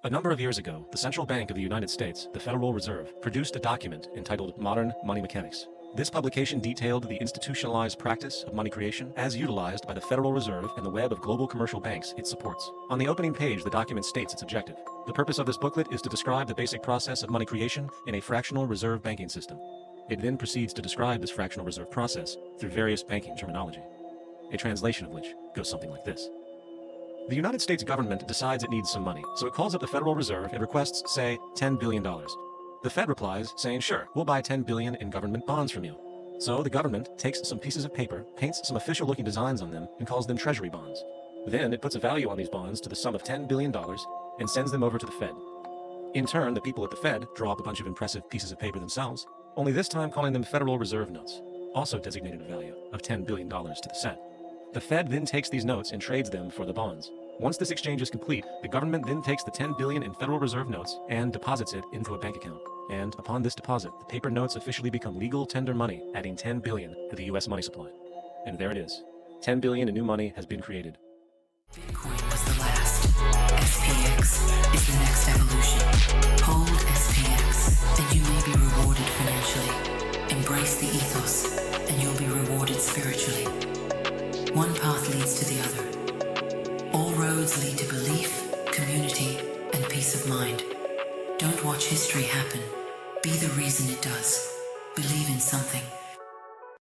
A number of years ago, the Central Bank of the United States, the Federal Reserve, produced a document entitled Modern Money Mechanics. This publication detailed the institutionalized practice of money creation as utilized by the Federal Reserve and the web of global commercial banks it supports. On the opening page, the document states its objective. The purpose of this booklet is to describe the basic process of money creation in a fractional reserve banking system. It then proceeds to describe this fractional reserve process through various banking terminology, a translation of which goes something like this. The United States government decides it needs some money, so it calls up the Federal Reserve and requests, say, $10 billion. The Fed replies, saying, sure, we'll buy $10 billion in government bonds from you. So the government takes some pieces of paper, paints some official-looking designs on them, and calls them treasury bonds. Then it puts a value on these bonds to the sum of $10 billion and sends them over to the Fed. In turn, the people at the Fed draw up a bunch of impressive pieces of paper themselves, only this time calling them Federal Reserve notes, also designated a value of $10 billion to the set. The Fed then takes these notes and trades them for the bonds. Once this exchange is complete, the government then takes the $10 billion in Federal Reserve notes and deposits it into a bank account. And upon this deposit, the paper notes officially become legal tender money, adding $10 billion to the U.S. money supply. And there it is. $10 billion in new money has been created. Bitcoin was the last. SPX is the next evolution. Hold SPX, and you may be rewarded financially. Embrace the ethos, and you'll be rewarded spiritually. One path leads to the other. All roads lead to belief, community, and peace of mind. Don't watch history happen. Be the reason it does. Believe in something.